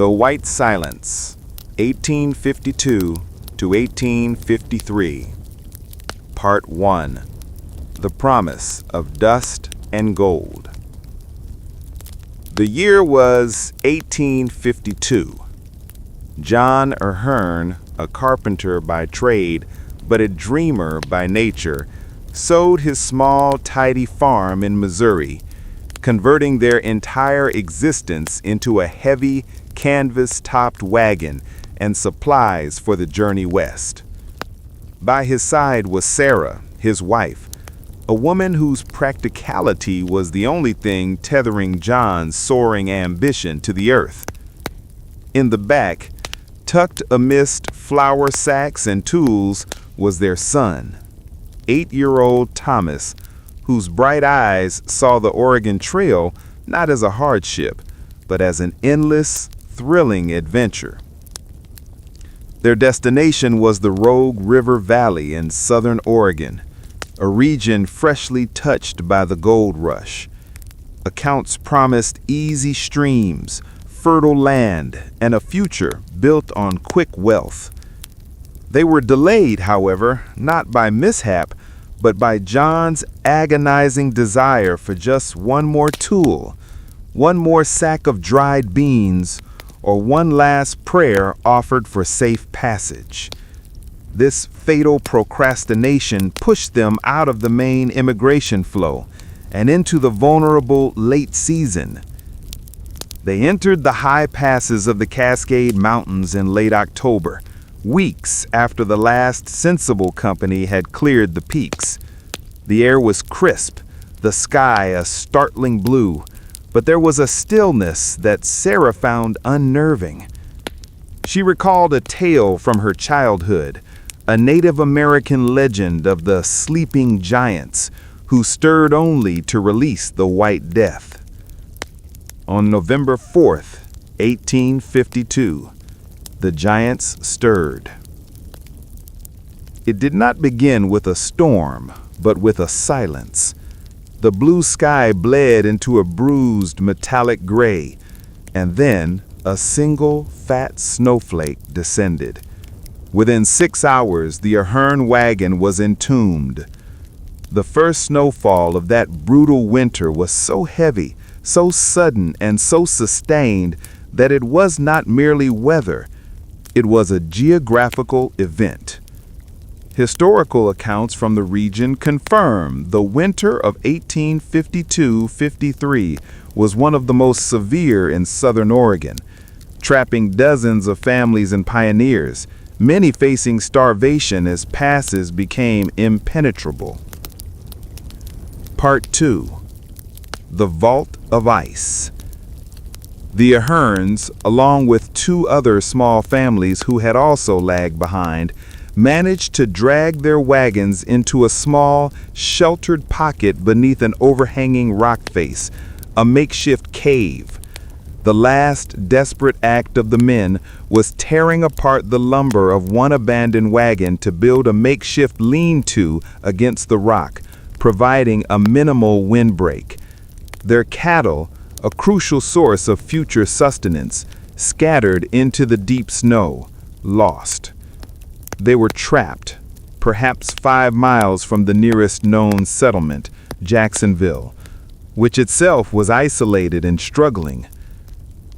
The White Silence, 1852 to 1853. Part 1. The Promise of Dust and Gold. The year was 1852. John Ahern, a carpenter by trade, but a dreamer by nature, sowed his small, tidy farm in Missouri, converting their entire existence into a heavy, canvas-topped wagon and supplies for the journey west. By his side was Sarah, his wife, a woman whose practicality was the only thing tethering John's soaring ambition to the earth. In the back, tucked amidst flour sacks and tools, was their son, 8-year-old Thomas, whose bright eyes saw the Oregon Trail not as a hardship, but as an endless, thrilling adventure. Their destination was the Rogue River Valley in southern Oregon, a region freshly touched by the gold rush. Accounts promised easy streams, fertile land, and a future built on quick wealth. They were delayed, however, not by mishap, but by John's agonizing desire for just one more tool, one more sack of dried beans, or one last prayer offered for safe passage. This fatal procrastination pushed them out of the main immigration flow and into the vulnerable late season. They entered the high passes of the Cascade Mountains in late October, weeks after the last sensible company had cleared the peaks. The air was crisp, the sky a startling blue, but there was a stillness that Sarah found unnerving. She recalled a tale from her childhood, a Native American legend of the sleeping giants who stirred only to release the White Death. On November 4th, 1852, the giants stirred. It did not begin with a storm, but with a silence. The blue sky bled into a bruised metallic gray, and then a single fat snowflake descended. Within 6 hours, the Ahern wagon was entombed. The first snowfall of that brutal winter was so heavy, so sudden, and so sustained that it was not merely weather. It was a geographical event. Historical accounts from the region confirm the winter of 1852-53 was one of the most severe in southern Oregon, trapping dozens of families and pioneers, many facing starvation as passes became impenetrable. Part 2. The Vault of Ice. The Aherns, along with 2 other small families who had also lagged behind, managed to drag their wagons into a small, sheltered pocket beneath an overhanging rock face, a makeshift cave. The last desperate act of the men was tearing apart the lumber of one abandoned wagon to build a makeshift lean-to against the rock, providing a minimal windbreak. Their cattle, a crucial source of future sustenance, scattered into the deep snow, lost. They were trapped, perhaps 5 miles from the nearest known settlement, Jacksonville, which itself was isolated and struggling.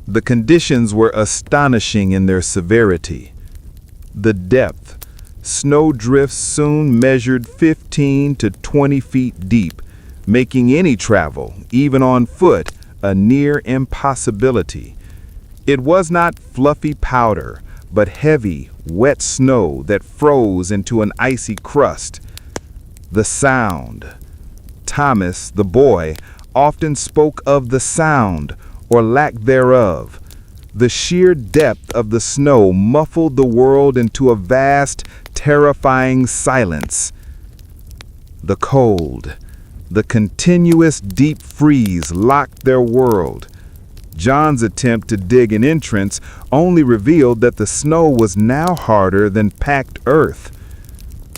The conditions were astonishing in their severity. The depth, snow drifts soon measured 15 to 20 feet deep, making any travel, even on foot, a near impossibility. It was not fluffy powder, but heavy, wet snow that froze into an icy crust. The sound. Thomas, the boy, often spoke of the sound, or lack thereof. The sheer depth of the snow muffled the world into a vast, terrifying silence. The cold, the continuous deep freeze locked their world. John's attempt to dig an entrance only revealed that the snow was now harder than packed earth.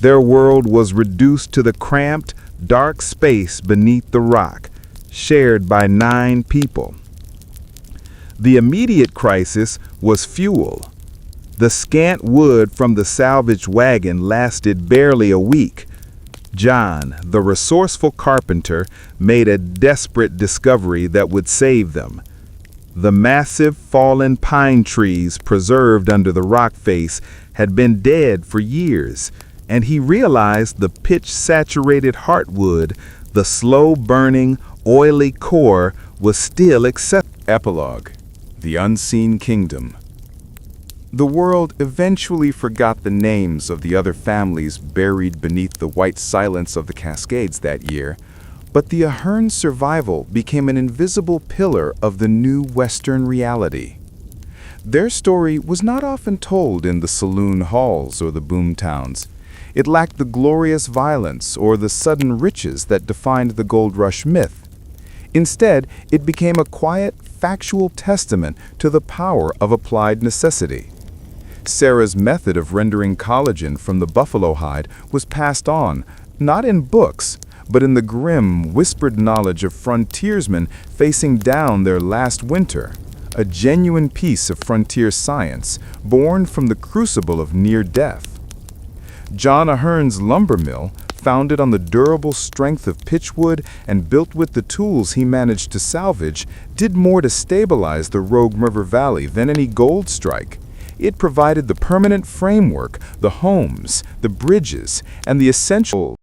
Their world was reduced to the cramped, dark space beneath the rock, shared by 9 people. The immediate crisis was fuel. The scant wood from the salvage wagon lasted barely a week. John, the resourceful carpenter, made a desperate discovery that would save them. The massive fallen pine trees preserved under the rock face had been dead for years, and he realized the pitch-saturated heartwood, the slow-burning, oily core, was still acceptable. Epilogue: The Unseen Kingdom. The world eventually forgot the names of the other families buried beneath the white silence of the Cascades that year, but the Ahern's survival became an invisible pillar of the new Western reality. Their story was not often told in the saloon halls or the boom towns. It lacked the glorious violence or the sudden riches that defined the gold rush myth. Instead, it became a quiet, factual testament to the power of applied necessity. Sarah's method of rendering collagen from the buffalo hide was passed on, not in books, but in the grim, whispered knowledge of frontiersmen facing down their last winter, a genuine piece of frontier science born from the crucible of near death. John Ahern's lumber mill, founded on the durable strength of pitchwood and built with the tools he managed to salvage, did more to stabilize the Rogue River Valley than any gold strike. It provided the permanent framework, the homes, the bridges, and the essential